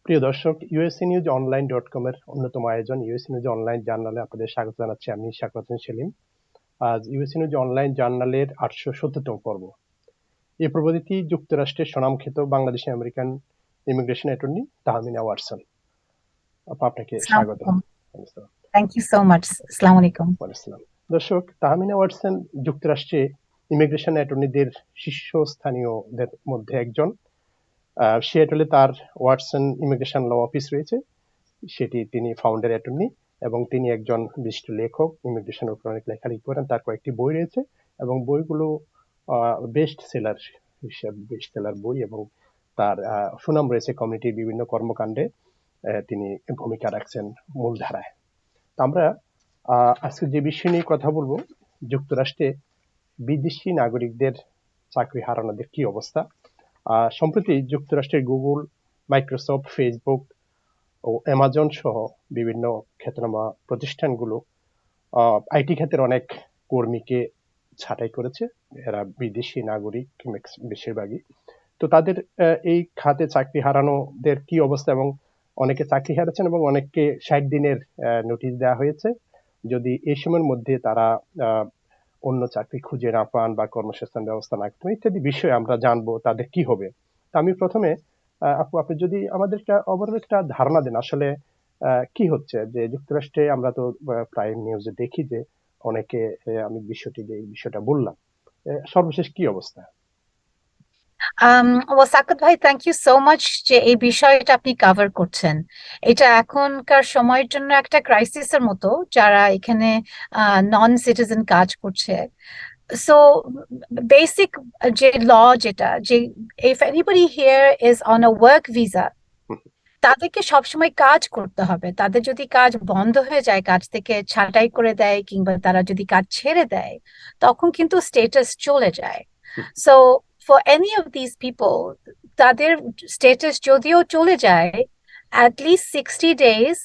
প্রিয় দর্শক, UsaNewsOnline.com এর অন্যতম আয়োজন ইউএসএ নিউজ অনলাইন জার্নালে আপনাদের স্বাগত জানাচ্ছি। আমি শাকওয়াত সেলিম। আজ ইউএসএ নিউজ অনলাইন জার্নালের 870তম পর্ব। এই পর্বটি যুক্তরাষ্ট্রের স্বনামখ্যাত Bangladeshi American immigration attorney Tahmina Watson. আপনাকে স্বাগত। Thank you so much. আসসালামু আলাইকুম। দর্শক, তাহমিনা ওয়াটসন যুক্তরাষ্ট্রে ইমিগ্রেশন অ্যাটর্নিদের শীর্ষস্থানীয়দের মধ্যে একজন। সিয়াটলে তার ওয়াটসন ইমিগ্রেশন ল অফিস রয়েছে, সেটি তিনি ফাউন্ডার অ্যাটর্নি এবং তিনি একজন বিশিষ্ট লেখক, ইমিগ্রেশনের উপর অনেক লেখালেখি করেন। তার কয়েকটি বই রয়েছে এবং বইগুলো বেস্ট সেলার বই এবং তার সুনাম রয়েছে কমিউনিটির বিভিন্ন কর্মকাণ্ডে তিনি ভূমিকা রাখছেন মূলধারায়। আমরা আজকে যে বিষয় নিয়ে কথা বলবো, যুক্তরাষ্ট্রে বিদেশি নাগরিকদের চাকরি হারানোদের কি অবস্থা। সম্প্রতি যুক্তরাষ্ট্রের গুগল, মাইক্রোসফট, ফেসবুক ও অ্যামাজন সহ বিভিন্ন খ্যাতনামা প্রতিষ্ঠানগুলো আইটি খাতের অনেক কর্মীকে ছাঁটাই করেছে। এরা বিদেশি নাগরিক বেশিরভাগই। তো তাদের এই খাতে চাকরি হারানোদের কি অবস্থা, এবং অনেকে চাকরি হারাচ্ছেন এবং অনেককে 60 দিনের নোটিশ দেওয়া হয়েছে যদি এই সময়ের মধ্যে তারা অন্য চাকরি খুঁজে না পান বা কর্মসংস্থান ব্যবস্থা না করেন, ইত্যাদি বিষয়ে আমরা জানবো তাদের কি হবে। তা আমি প্রথমে আপনি যদি আমাদের ওভারঅল একটা ধারণা দেন আসলে কি হচ্ছে, যে যুক্তরাষ্ট্রে আমরা তো প্রায় নিউজে দেখি যে অনেকে, আমি বিষয়টা বললাম, সর্বশেষ কি অবস্থা? সাকাত ভাই, থ্যাংক ইউ সো মাচ যে এই বিষয়টা আপনি কভার করছেন। এটা এখনকার সময়ের জন্য একটা ক্রাইসিসের মতো, যারা এখানে নন সিটিজেন কাজ করছে। So basic যে ল যেটা, যে if anybody here is on a work visa, তাদেরকে সবসময় কাজ করতে হবে। তাদের যদি কাজ বন্ধ হয়ে যায়, কাজ থেকে ছাঁটাই করে দেয় কিংবা তারা যদি কাজ ছেড়ে দেয়, তখন কিন্তু স্টেটাস চলে যায়। So for any of this people, তাদের স্টেটাস যদিও চলে যায়, at least 60 days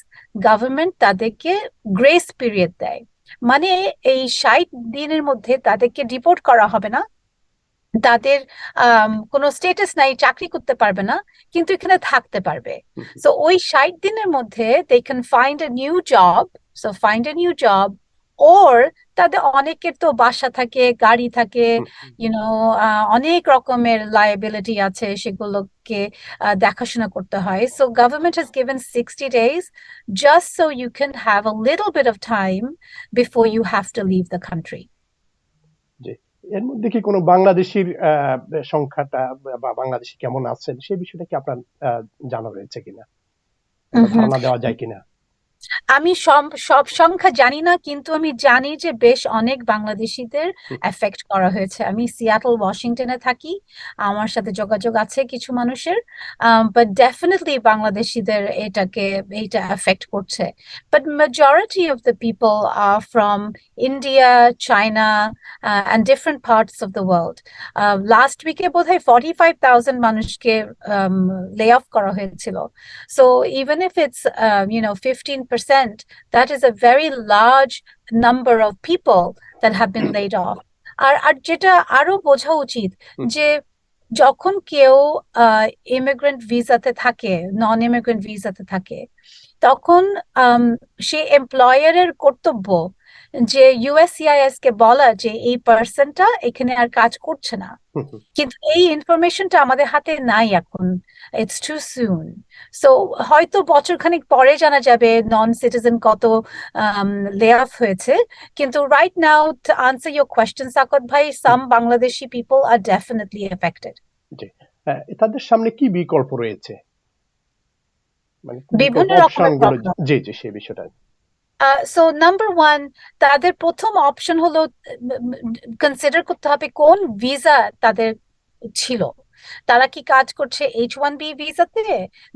গভর্নমেন্ট তাদেরকে গ্রেস পিরিয়ড দেয়। মানে এই 60 দিনের মধ্যে তাদেরকে ডিপোর্ট করা হবে না, তাদের কোনো স্টেটাস নাই, চাকরি করতে পারবে না, কিন্তু এখানে থাকতে পারবে। সো ওই 60 দিনের মধ্যে they can find a new job. So find a new job, or তাদের অনেকের তো বাসা থাকে, গাড়ি থাকে, ইউনো, অনেক রকমের লায়াবিলিটি আছে, সেগুলোকে দেখাশোনা করতে হয়। So government has given 60 days just so you can have a little bit of time before you have to leave the country. এর মধ্যে কি কোনো বাংলাদেশির সংখ্যাটা বা বাংলাদেশি কেমন আছেন সেই বিষয়টা কি আপনার জানা রয়েছে কিনা, ধারণা দেওয়া যায় কিনা? আমি সব সংখ্যা জানি না, কিন্তু আমি জানি যে বেশ অনেক বাংলাদেশিদের এফেক্ট করা হয়েছে। আমি সিয়াটল, ওয়াশিংটনে থাকি, আমার সাথে যোগাযোগ আছে কিছু মানুষের, বাট ডেফিনেটলি বাংলাদেশিদের এইটা এফেক্ট করছে। But majority of the people are from India, China and different parts of the world. Last উইকে বোধহয় 45,000 মানুষকে লে অফ করা হয়েছিল। So even if it's 15%, that is a very large number of people that have been laid off. আর যেটা আরো বোঝা উচিত, যে যখন কেউ ইমিগ্রেন্ট ভিসাতে থাকে, নন ইমিগ্রেন্ট ভিসাতে থাকে, তখন সে এমপ্লয়ারের কর্তব্য যে ইউএসসিআইএস কে বলা যে এই পার্সনটা এখানে আর কাজ করছে না। কিন্তু এই ইনফরমেশনটা আমাদের হাতে নাই এখন, ইটস টু সুন। সো হয়তো বছরখানেক পরে জানা যাবে নন সিটিজেন কত লে অফ হয়েছে। কিন্তু right now, to answer your question সাকত ভাই, some Bangladeshi people are definitely affected. তাদের সামনে কি বিকল্প রয়েছে, মানে বিভিন্ন রকমের? জি জি, সেই বিষয়টা। সো নাম্বার ওয়ান, তাদের প্রথম অপশন হলো কনসিডার করতে হবে কোন ভিসা তাদের ছিল। তারা কি কাজ করছে H1B ভিসাতে,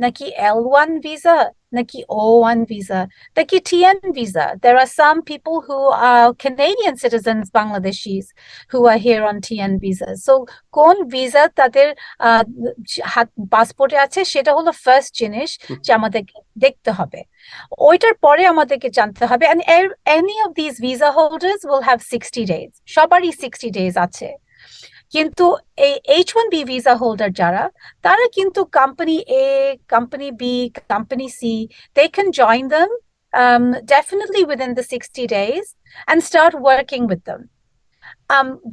নাকি L1 ভিসা, নাকি O1 ভিসা, নাকি TN visa? There are some people who are Canadian citizens, Bangladeshis, who are here on TN visas. So কোন ভিসা তাদের পাসপোর্টে আছে, সেটা হলো ফার্স্ট জিনিস যে আমাদেরকে দেখতে হবে। ওইটার পরে আমাদেরকে জানতে হবে, and any of these visa holders will have 60 days, সবারই 60 days আছে। কিন্তু এই H1B ভিসা হোল্ডার যারা, তারা কিন্তু company A, company B, company C, they can join them definitely within the 60 days and start working with them.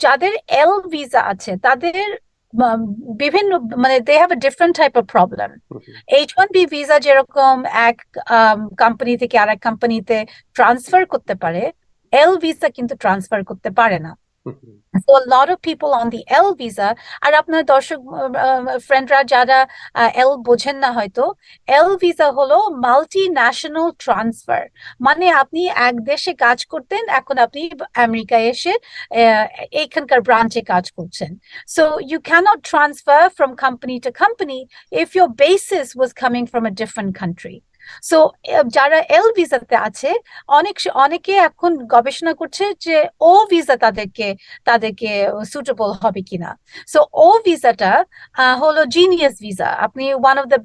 যাদের এল visa আছে তাদের উম, বিভিন্ন মানে they have a different type of problem. H1B visa যেরকম এক কোম্পানি থেকে আরেক কোম্পানিতে ট্রান্সফার করতে পারে, এল ভিসা কিন্তু ট্রান্সফার করতে পারে না। So a lot of people on the L visa, আর আপনার দর্শক ফ্রেন্ডরা যারা এল বোঝেন না হয়তো, এল ভিসা হলো মাল্টি ন্যাশনাল ট্রান্সফার, মানে আপনি এক দেশে কাজ করতেন, এখন আপনি আমেরিকায় এসে এইখানকার ব্রাঞ্চে কাজ করছেন। So you cannot transfer from company to company if your basis was coming from a different country. So যারা এল ভিসাতে আছে, অনেকে এখন গবেষণা করছে যে ও ভিসা তাদেরকে সুটেবল হবে কিনা। সো ও ভিসাটা হলো জিনিয়াস ভিসা, আপনি one of the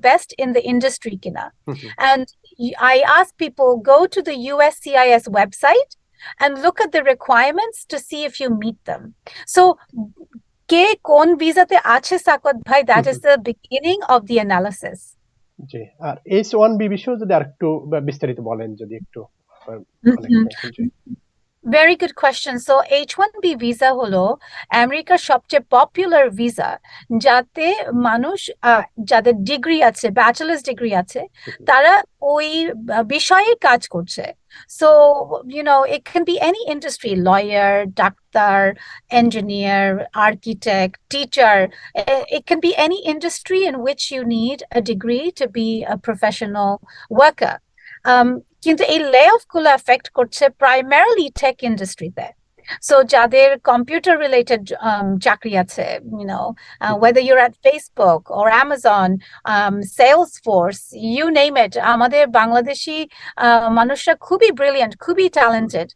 best in the industry কিনা। And I ask people, go to the USCIS website and look at the requirements to see if you meet them. So কে কোন ভিসাতে আছে সাকত ভাই, that is the beginning of the analysis. G, R H1B বিষয়ে যদি আরেকটু বিস্তারিত বলেন, যদি একটু Very good question. So H1B visa হলো আমেরিকার সবচেয়ে পপুলার ভিসা, যাতে মানুষ যাদের ডিগ্রি আছে, ব্যাচেলার্স ডিগ্রি আছে, তারা ওই বিষয়ে কাজ করছে। So, it can be any industry, lawyer, doctor, engineer, architect, teacher. It can be any industry in which you need a degree to be a professional worker. কিন্তু এই লে অফ গুলো এফেক্ট করছে প্রাইমারিলি টেক ইন্ডাস্ট্রিতে। So যাদের computer related চাকরি আছে, whether you're at Facebook or Amazon, Salesforce, you name it, আমাদের বাংলাদেশি মানুষরা খুবই ব্রিলিয়েন্ট, খুবই talented,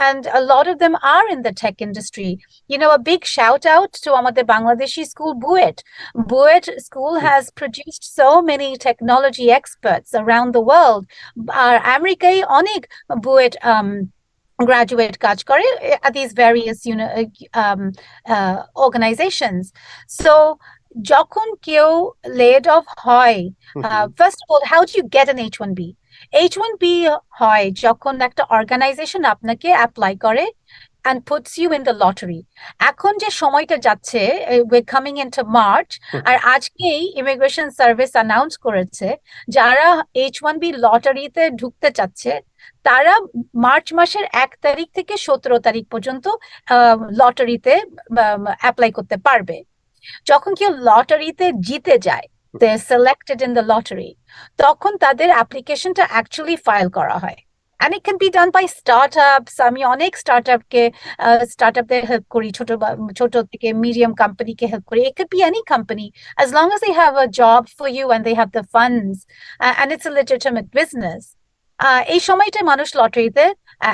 and a lot of them are in the tech industry. A big shout out to আমাদের Bangladeshi school, Buet School has produced so many technology experts around the world. আর আমেরিকায় অনেক BUET graduate কাজ করে at these various organizations. So যখন কেউ laid off হয়, first of all, how do you get an H1B? H1B হয় যখন একটা organization আপনাকে apply করে and puts you in the lottery. এখন যে সময়টা যাচ্ছে, we're coming into March, আর আজকেই ইমিগ্রেশন সার্ভিস অ্যানাউন্স করেছে যারা H1B লটারিতে ঢুকতে চাচ্ছে তারা মার্চ মাসের 1 তারিখ থেকে 17 তারিখ পর্যন্ত লটারিতে অ্যাপ্লাই করতে পারবে। যখন কেউ লটারিতে জিতে যায়, they're selected in the lottery, তখন তাদের অ্যাপ্লিকেশনটা অ্যাকচুয়ালি ফাইল করা হয়। And it can be done by startups. আমি অনেক স্টার্টআপদের হেল্প করি, ছোট থেকে মিডিয়াম কোম্পানিকে হেল্প করি। It could be any company as long as they have a job for you and they have the funds, and it's a legitimate business. এই সময়টা মানুষ লটারিতে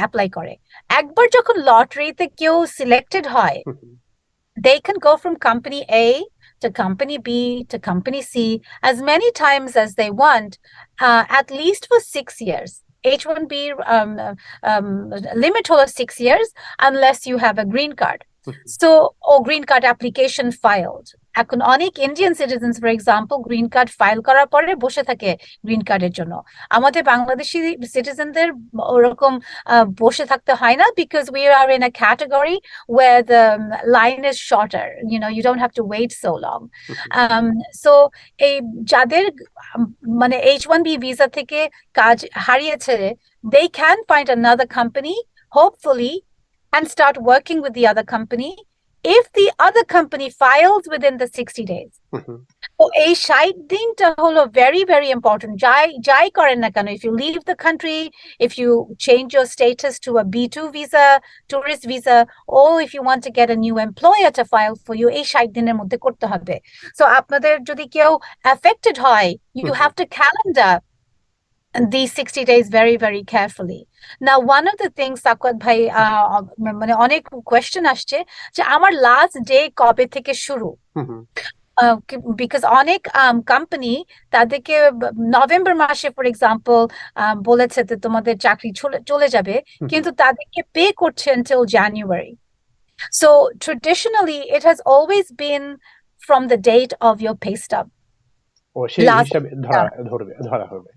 অ্যাপ্লাই করে। একবার যখন লটারিতে কেউ সিলেক্টেড হয়, they can go from company A to company B to company C as many times as they want, at least for 6 years. H1B limit হলো 6 years unless you have a green card. So, green card application filed. এখন অনেক Indian citizens for example green card file করার পরে বসে থাকে green কার্ডের জন্য। আমাদের বাংলাদেশি সিটিজেনদের ওরকম বসে থাকতে হয় না, because we are in a category where the line is shorter, you don't have to wait so long. So এই যাদের মানে H1B ভিসা থেকে কাজ হারিয়েছে, they can find another company hopefully and start working with the other company if the other company files within the 60 days. So এই 60 দিনটা হলো very very important. যাই করেন না কেন, if you leave the country, if you change your status to a B2 visa, tourist visa, or if you want to get a new employer to file for you, এই 60 দিনের মধ্যে করতে হবে। So আপনাদের যদি কেউ affected হয়, you have to calendar these 60 days very very carefully. Now one of the things Sakhawat ভাই মানে অনেক কোয়েশ্চেন আসছে যে আমার লাস্ট ডে কবে থেকে শুরু, বিকজ অনেক কোম্পানি তাদেরকে নভেম্বর মাসে ফর এক্সাম্পল বলেছে যে তোমাদের চাকরি চলে যাবে, কিন্তু তাদেরকে পে করছে until January. So traditionally, it has always been from the date of your pay stub. ও সেই Last, হিসাবে ধরা হবে।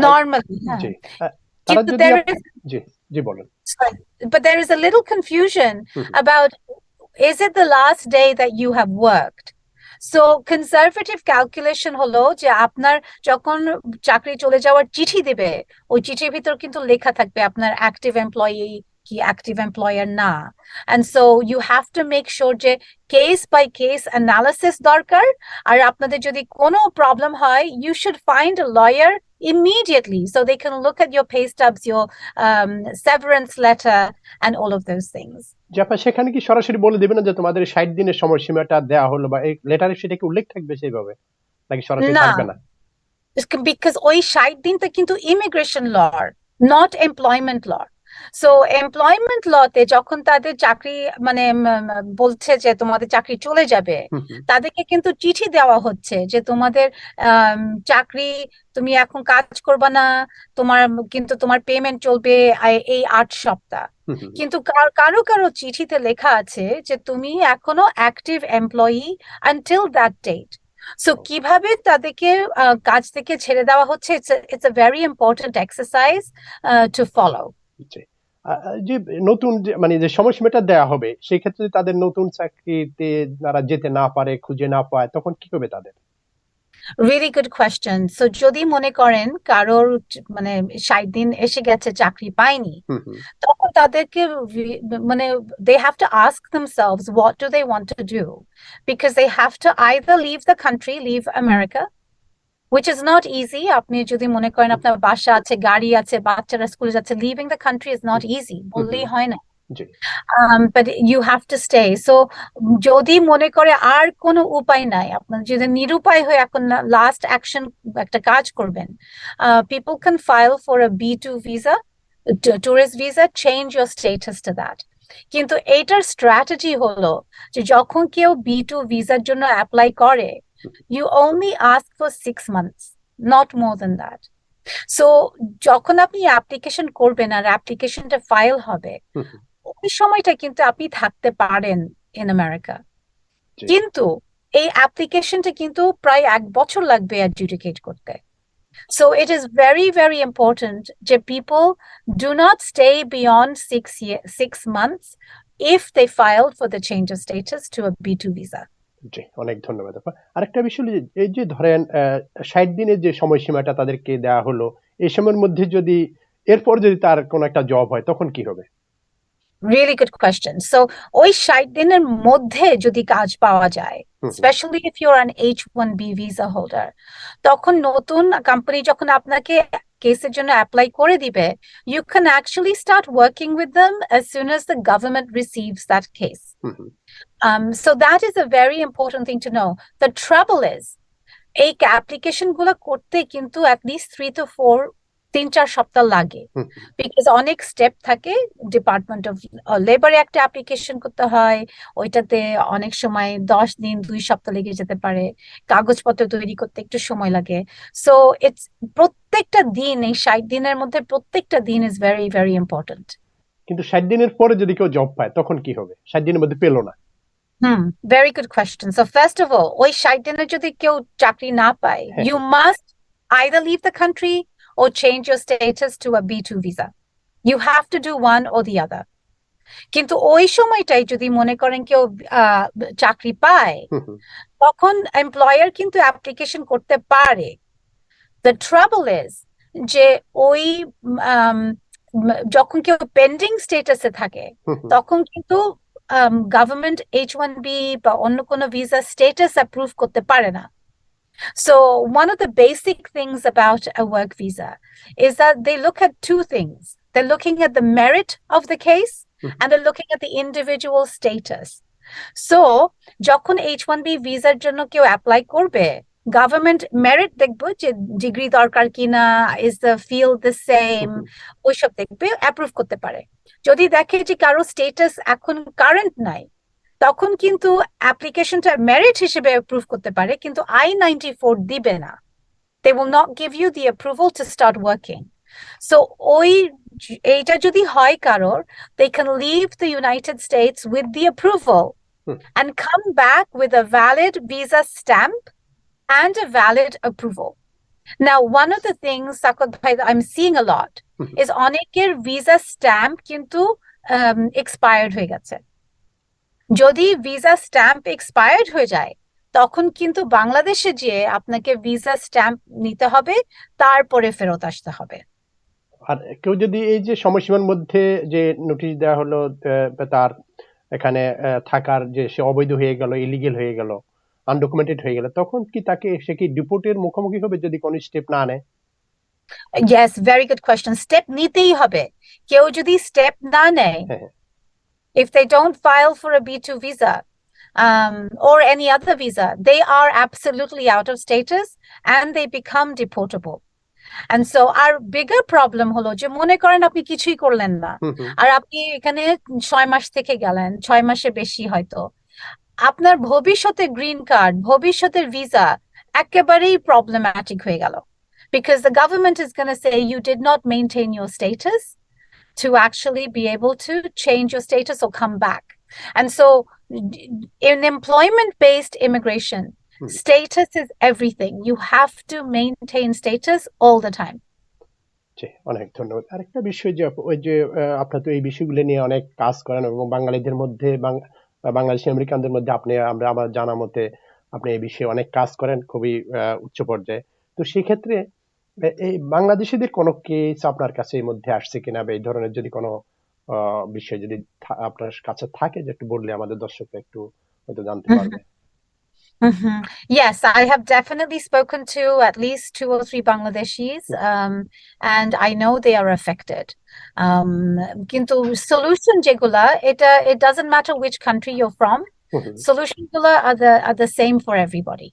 normally, জি। হ্যাঁ। তারা কিন্তু যদি there is, জি, জি বলেন। sorry, but there is a little confusion hmm, hmm, about, is it the last day that you have worked? So conservative calculation হলো যে আপনার যখন চাকরি চলে যাওয়ার চিঠি দিবে, ওই চিঠির ভিতর কিন্তু লেখা থাকবে আপনার অ্যাক্টিভ এমপ্লয়ি কি অ্যাক্টিভ এমপ্লয়ার না। And so you have to make sure যে কেস বাই কেস অ্যানালিসিস দরকার। আর আপনাদের যদি কোনো প্রবলেম হয়, you should find a lawyer immediately so they can look at your pay stubs, your severance letter and all of those things. যে আপা সেখানে কি সরাসরি বলে দিবে না যে তোমাদের 60 দিনের সময়সীমাটা দেয়া হলো, বা এই লেটারে সেটা কি উল্লেখ থাকবে সেইভাবে, নাকি সরাসরি না, থাকবে না? because ওই 60 দিনটা কিন্তু immigration law, not employment law. So employment লতে যখন তাদের চাকরি মানে বলছে যে তোমাদের চাকরি চলে যাবে, হুম, হুম, তাদেরকে কিন্তু চিঠি দেওয়া হচ্ছে যে তোমাদের চাকরি, তুমি এখন কাজ করবে না, তোমার কিন্তু তোমার পেমেন্ট চলবে এই 8 সপ্তাহ। হুম, হুম, কিন্তু কারো কারো চিঠিতে লেখা আছে যে তুমি এখনো active employee until that date. So কিভাবে তাদেরকে কাজ থেকে ছেড়ে দেওয়া হচ্ছে, it's a very important exercise to follow. জি। যে নতুন যে মানে যে সময়সীমাটা দেয়া হবে, সেই ক্ষেত্রে তাদের নতুন চাকরিতে তারা যেতে না পারে, খুঁজে না পায়, তখন কি হবে তাদের? Really good question. সো যদি মনে করেন কারোর মানে 60 দিন এসে গেছে, চাকরি পায়নি, হুম, হুম, তখন তাদেরকে মানে they have to ask themselves what do they want to do, because they have to either leave the country, leave America, which is not easy. আপনি যদি মনে করেন হুম, আপনার বাসা আছে, গাড়ি আছে, বাচ্চারা স্কুলে যাচ্ছে, leaving the country is not hmm, easy, হুম, বললেই হুম, হয় না। জি, but you have to stay. So যদি মনে করে আর কোনো উপায় নাই, আপনার যদি নিরুপায় হয়ে এখন লাস্ট অ্যাকশন একটা কাজ করবেন, people can file for a B2 visa, tourist visa, change your status to that. কিন্তু এইটার স্ট্র্যাটেজি হলো যে যখন কেউ B2 ভিসার জন্য অ্যাপ্লাই করে, you only ask for 6 months, not more than that. So যখন আপনি অ্যাপ্লিকেশন করবেন আর অ্যাপ্লিকেশনটা ফাইল হবে, হুম, হুম, ওই সময়টা কিন্তু আপনি থাকতে পারেন ইন আমেরিকা। জি, কিন্তু এই অ্যাপ্লিকেশনটা কিন্তু প্রায় 1 বছর লাগবে অ্যাডজুডিকেট করতে। So it is very, very important that people do not stay beyond 6 months if they filed for the change of status to a B2 visa. জি, অনেক ধন্যবাদ আপা। আরেকটা বিষয় হলো যে, এই যে ধরেন 60 দিনের যে সময়সীমাটা তাদেরকে দেয়া হলো, এই সময়ের মধ্যে যদি এরপর যদি তার কোনো একটা জব হয়, তখন কি হবে? Really good question. So ওই 60 দিনের মধ্যে যদি কাজ পাওয়া যায়, হুম, হুম, especially if you're an H1B visa holder, তখন নতুন কোম্পানি যখন আপনাকে কেসের জন্য অ্যাপ্লাই করে দিবে, you can actually start working with them as soon as the government receives that case. Hmm, hmm, So that is a very important thing to know. The trouble is, এই application গুলো করতে কিন্তু at least 3 to 4 3-4 সপ্তাহ লাগে, হুম, হুম, because অনেক step থাকে। Department of লেবারে একটা application করতে হয়, ওইটাতে অনেক সময় 10 দিন 2 সপ্তাহ লেগে যেতে পারে, কাগজপত্র তৈরি করতে একটু সময় লাগে। সো ইটস প্রত্যেকটা দিন, এই 60 দিনের মধ্যে প্রত্যেকটা দিন ইজ ভেরি ভেরি ইম্পর্টেন্ট। কিন্তু 60 দিনের পরে যদি কেউ জব পায়, তখন কি হবে? 60 দিনের মধ্যে পেল না। Very good question. So first of all, ওই 60 দিনে যদি কেউ চাকরি না পায়, হ্যাঁ, you হ্যাঁ, must either leave the country or change your status to a B2 visa. You have to do one or the other. কিন্তু ওই সময়টাই যদি মনে করেন কেউ আহ, চাকরি পায়, হুম, হুম, তখন এমপ্লয়ার কিন্তু অ্যাপ্লিকেশন করতে পারে। The trouble is যে ওই আম, যখন কেউ পেন্ডিং স্টেটাসে থাকে, হুম, হুম, তখন কিন্তু গভর্নমেন্ট H1B বা অন্য কোনো ভিসা স্টেটাস অ্যাপ্রুভ করতে পারে না। So one of the basic things about a work visa is that they look at two things. They're looking at the merit of the case hmm, and they're looking at the individual status. So যখন H1B ভিসার জন্য কেউ apply করবে, government merit দেখবে যে degree দরকার কিনা, is the field the same, hmm, ওইসব দেখবে, অ্যাপ্রুভ করতে পারে। যদি দেখে যে কারো স্টেটাস এখন কারেন্ট নাই, তখন কিন্তু অ্যাপ্লিকেশনটা মেরিট হিসেবে অ্যাপ্রুভ করতে পারে, কিন্তু I-94 দিবে না। They will not give you the approval to start working. So ওই এইটা যদি হয় কারোর, they can leave the United States with the approval hmm, and come back with a valid visa stamp and a valid approval. Now, one of the things, Sakot bhai, that I'm seeing a lot hmm, is অনেকের visa stamp কিন্তু expired হয়ে গেছে। যদি visa stamp expired হয়ে যায়, তখন কিন্তু বাংলাদেশে যেয়ে আপনাকে ভিসা স্ট্যাম্প নিতে হবে, তারপরে ফেরত আসতে হবে। আর কেউ যদি এই যে সময়সীমার মধ্যে যে নোটিশ দেওয়া হলো তার এখানে থাকার যে সে অবৈধ হয়ে গেল, ইলিগেল হয়ে গেল, আনডকুমেন্টেড হয়ে গেল, তখন কি তাকে সে কি ডিপোর্টের মুখোমুখি হবে যদি কোনো স্টেপ না নেয়? Yes, very good question. Step নিতেই হবে। কেউ যদি স্টেপ না নেয়, হ্যাঁ, হ্যাঁ, if they don't file for a B2 visa or any other visa, they are absolutely out of status and they become deportable. And so our bigger problem হলো যে মনে করেন আপনি কিছুই করলেন না, হুম, হুম, আর আপনি এখানে 6 মাস থেকে গেলেন, 6 মাসে বেশি হয়তো, আপনার ভবিষ্যতে গ্রিন কার্ড, ভবিষ্যতের ভিসা একেবারেই প্রবলেম্যাটিক হয়ে গেল, because the government is going to say you did not maintain your status to actually be able to change your status or come back. And so in employment-based immigration, hmm. status is everything. You have to maintain status all the time. জি, অনেক ধন্যবাদ। আরেকটা বিষয় যে ওই যে আপনারা তো এই বিষয়গুলো নিয়ে অনেক কাজ করেন এবং বাঙালিদের মধ্যে বাংলাদেশি আমেরিকানদের মধ্যে আপনি আমার জানা মতে আপনি এই বিষয়ে অনেক কাজ করেন খুবই উচ্চ পর্যায়ে। তো সেক্ষেত্রে এই বাংলাদেশীদের কোনো কেস আপনার কাছে এর মধ্যে আসছে কিনা বা এই ধরনের যদি কোনো বিষয় যদি আপনার কাছে থাকে যে একটু বললে আমাদের দর্শকরা একটু হয়তো জানতে পারবে। Yes, I have definitely spoken to at least 2 or 3 Bangladeshis, and I know they are affected. কিন্তু solution যেগুলা, it doesn't matter which country you're from. Hmm, hmm, Solution গুলা are the same for everybody.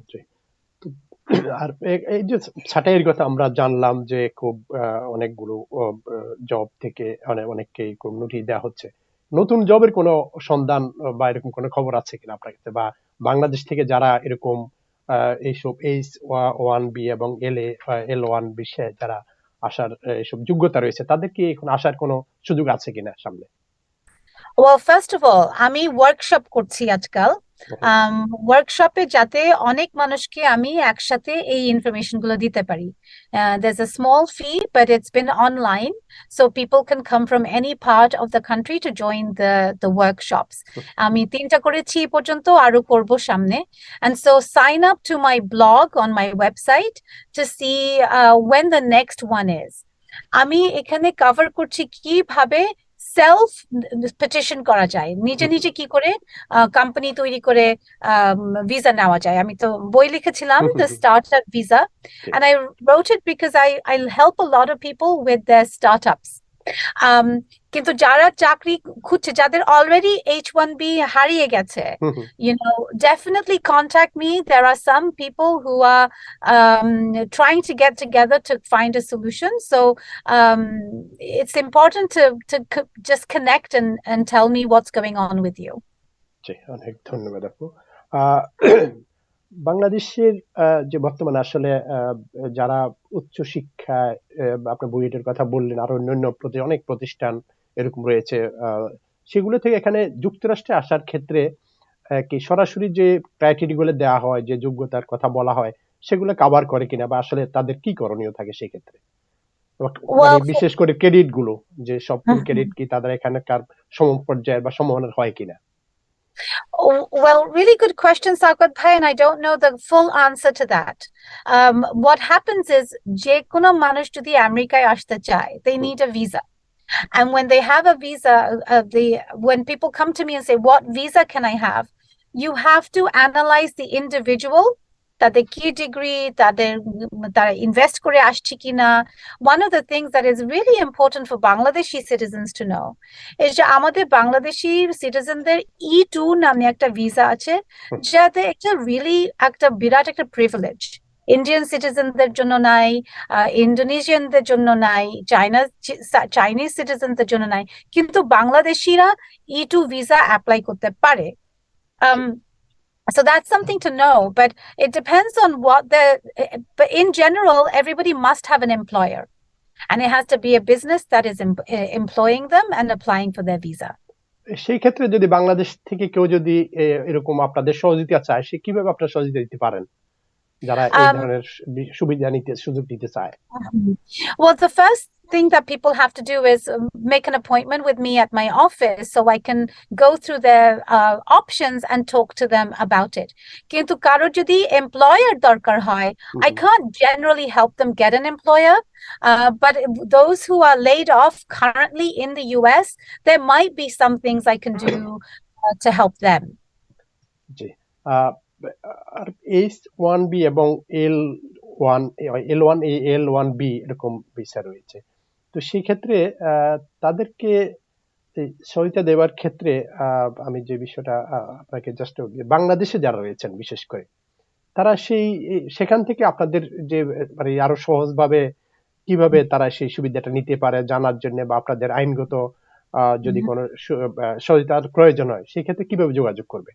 জি। তো আর এই যে ছাঁটাইয়ের কথা আমরা জানলাম যে খুব অনেকগুলো জব থেকে অনেককেই নোটিশ দেওয়া হচ্ছে। নতুন জবের কোনো সন্ধান বা এরকম কোনো খবর আছে কিনা আপনার কাছে, বা বাংলাদেশ থেকে যারা এরকম এইসব H1B এবং L1 বিষয়ে যারা আসার এসব যোগ্যতা রয়েছে তাদের কি এখন আসার কোনো সুযোগ আছে কিনা সামনে? Well, first of all, আমি ওয়ার্কশপ করছি আজকাল। ওয়ার্কশপে যাতে অনেক মানুষকে আমি একসাথে এই ইনফরমেশন গুলো দিতে পারি। There's a small fee, but it's been online, so people can come from any part of the country to join the workshops. আমি 3টা করেছি এই পর্যন্ত, আরো করব সামনে। And so sign up to my blog on my website to see when the next one is. আমি এখানে কভার করছি কিভাবে সেলফ পেটিশন করা যায়, নিজে নিজে কি করে কোম্পানি তৈরি করে ভিসা নেওয়া যায়। আমি তো বই লিখেছিলাম, the startup visa, and I wrote it because I'll help a lot of people with their startups. কিন্তু যারা চাকরি খুঁজছে, যাদের অলরেডি H1B হারিয়ে গেছে, you know, definitely contact me. There are some people who are trying to get together to find a solution. So it's important to just connect and tell me what's going on with you. জি, অনেক ধন্যবাদ আপু। আহ, বাংলাদেশের যে বর্তমানে আসলে যারা উচ্চশিক্ষায় আপনার বুয়েটের কথা বললেন, আরো অন্যান্য অনেক প্রতিষ্ঠান এরকম রয়েছে, সেগুলো থেকে এখানে যুক্তরাষ্ট্রে আসার ক্ষেত্রে কি সরাসরি যে ক্রাইটেরিয়া গুলো দেওয়া হয়, যে যোগ্যতার কথা বলা হয়, সেগুলো কভার করে কিনা, বা আসলে তাদের কি করণীয় থাকে সেক্ষেত্রে, মানে Well, বিশেষ করে ক্রেডিট গুলো, যে সব ক্রেডিট কি তাদের এখানকার সমপর্যায়ের বা সমমানের হয় কিনা? well, really good question, Sakat Bhai, and I don't know the full answer to that. What happens is, যে কোনো মানুষ যদি আমেরিকায় আসতে চায়, they need a visa. And when they have a visa, when people come to me and say, what visa can I have? You have to analyze the individual, তাদের কি degree, তারা ইনভেস্ট করে আসছে কিনা। One of the things that is really important for Bangladeshi citizens to know is যে আমাদের Bangladeshi সিটিজেনদের E2 নামে একটা ভিসা আছে, যাতে একটা রিয়েলি একটা বিরাট একটা প্রিভিলেজ। ইন্ডিয়ান সিটিজেনদের জন্য নাই, ইন্দোনেশিয়ানদের জন্য নাই, চাইনিজ সিটিজেনদের জন্য নাই, কিন্তু বাংলাদেশিরা E2 ভিসা অ্যাপ্লাই করতে পারে। So that's something to know, but it depends on but in general, everybody must have an employer. And it has to be a business that is employing them and applying for their visa. সেই ক্ষেত্রে যদি বাংলাদেশ থেকে কেউ যদি এরকম আপনাদের সহযোগিতা চায়, সে কিভাবে আপনার সহযোগিতা দিতে পারেন যারা এই ধরনের সুযোগ নিতে চায়? Well, the first thing that people have to do is make an appointment with me at my office so I can go through their options and talk to them about it. Kintu karo jodi employer darkar hoy, I can't generally help them get an employer, but those who are laid off currently in the US, there might be some things I can do to help them. G, R H1B এবং L1A L1B এরকম visa রয়েছে, তো সেই ক্ষেত্রে তাদেরকে সহায়তা দেওয়ার ক্ষেত্রে আমি যে বিষয়টা আপনাকে জাস্ট, বাংলাদেশে যারা রয়েছেন বিশেষ করে তারা সেখান থেকে আপনাদের যে মানে আরো সহজভাবে কিভাবে তারা সেই সুবিধাটা নিতে পারে জানার জন্য, বা আপনাদের আইনগত যদি কোনো সহায়তার প্রয়োজন হয় সেই ক্ষেত্রে কিভাবে যোগাযোগ করবে?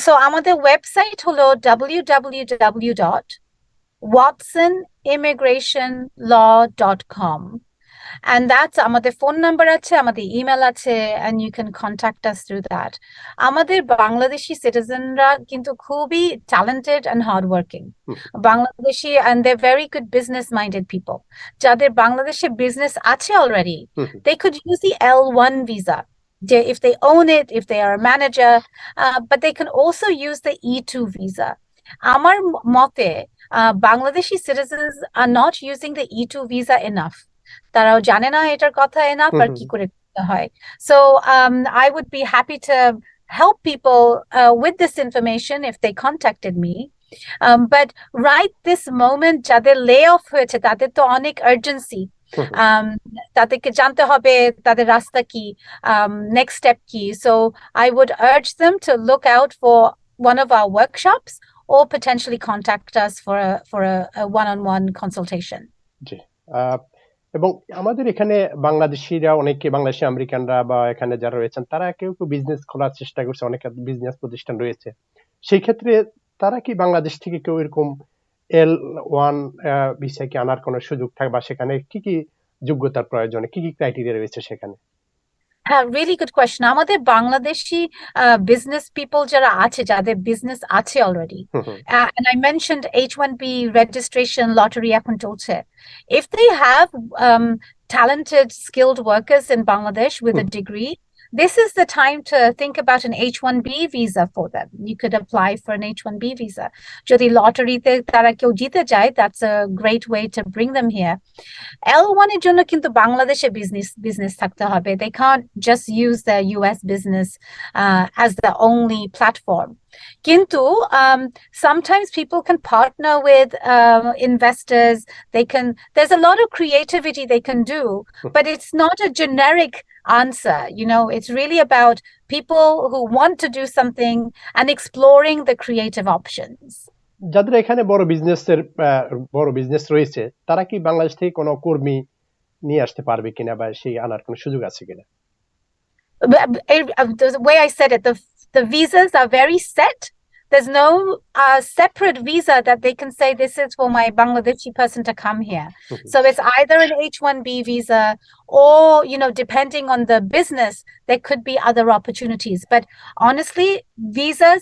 So আমাদের ওয়েবসাইট হলো www.watsonimmigrationlaw.com, and that's আমাদের ফোন নাম্বার আছে, আমাদের ইমেল আছে, and you can contact us through that. আমাদের বাংলাদেশি সিটিজেনরা কিন্তু খুবই talented and hardworking. Bangladeshi, and they're very good business minded people. যাদের বাংলাদেশে বিজনেস আছে already, they could use the L1 visa if they own it, if they are a manager, but they can also use the E2 visa. Amar mote, Bangladeshi citizens are not using the E2 visa enough. Tarao jane na etar kotha enough ar ki kore korte hoy. So I would be happy to help people with this information if they contacted me. But right this moment, jader layoff hoyeche tader to onek urgency. তাদেরকে জানতে হবে তাদের রাস্তা কি, next step কি. So I would urge them to look out for one of our workshops or potentially contact us for a one-on-one consultation. জি, এবং আমাদের এখানে বাংলাদেশিরা অনেকে, বাংলাদেশি আমেরিকানরা বা এখানে যারা রয়েছেন তারা কেউ বিজনেস খোলার চেষ্টা করছে, অনেক বিজনেস প্রতিষ্ঠান রয়েছে, সেই ক্ষেত্রে তারা কি বাংলাদেশ থেকে কেউ এরকম L1 ভিসা কি আনার কোনো সুযোগ থাকে, বা সেখানে কি কি যোগ্যতার প্রয়োজন, কি কি ক্রাইটেরিয়া রয়েছে সেখানে? Really good question. আমাদের বাংলাদেশি business people যারা আছে, যাদের business আছে already, and I mentioned H1B registration lottery এখন চলছে. If they have talented skilled workers in Bangladesh with a degree, this is the time to think about an H1B visa for them. You could apply for an H1B visa. Jodi lottery te tara keu jite jay, that's a great way to bring them here. L1 এর জন্য কিন্তু বাংলাদেশে business থাকতে হবে. They can't just use their US business as the only platform. Kintu sometimes people can partner with investors. There's a lot of creativity they can do, but it's not a generic answer. You know, it's really about people who want to do something and exploring the creative options. যাদের এখানে বড় business রয়েছে তারা কি বাংলাদেশ থেকে কোনো কর্মী নিয়ে আসতে পারবে কিনা, বা সেই আনার কোনো সুযোগ আছে কিনা? The way I said it, the visas are very set. There's no separate visa that they can say this is for my Bangladeshi person to come here. So it's either an H1B visa or, you know, depending on the business, there could be other opportunities. But honestly, visas,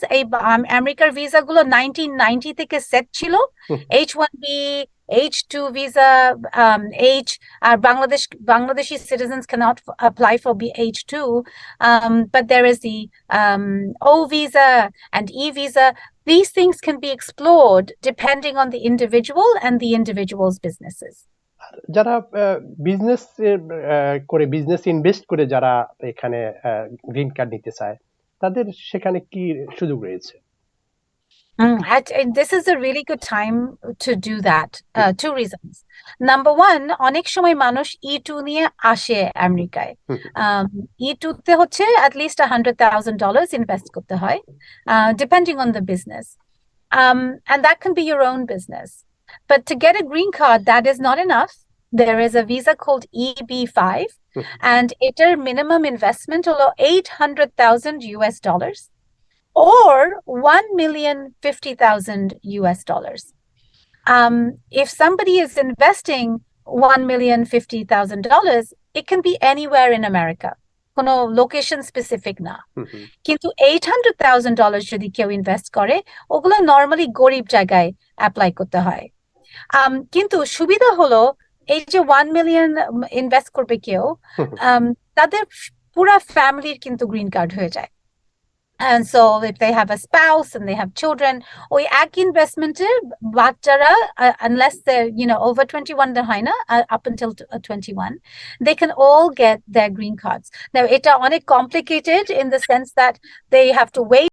American visa gulo 1990 থেকে set ছিল. H1B, H2 visa, Bangladeshi citizens cannot apply for H2, but there is the O visa and E visa. These things can be explored depending on the individual and the individual's businesses. যারা business করে, business invest করে যারা এখানে green card নিতে চায় তাদের সেখানে কি সুযোগ রয়েছে? This is a really good time to do that. Two reasons. Number one, অনেক সময় মানুষ E2 নিয়ে আসে আমেরিকায়. E2 তে হচ্ছে at least $100,000 invest করতে হয়, depending on the business. And that can be your own business. But to get a green card, that is not enough. There is a visa called EB5, and its minimum investment is $800,000. or $1,050,000 US. If somebody is investing $1,050,000, it can be anywhere in America. কোনো location specific না, কিন্তু $800,000 যদি কেউ invest করে, ওগুলো normally গরিব জায়গায় apply করতে হয়। কিন্তু সুবিধা হলো এই যে 1 মিলিয়ন ইনভেস্ট করবে কেউ, তাদের পুরা ফ্যামিলির কিন্তু গ্রিন কার্ড হয়ে যায়। And so if they have a spouse and they have children, ওই এক ইনভেস্টমেন্টে বাচ্চারা, unless they're over 21, হয় না, up until 21, they can all get their green cards. Now এটা অনেক complicated in the sense that they have to wait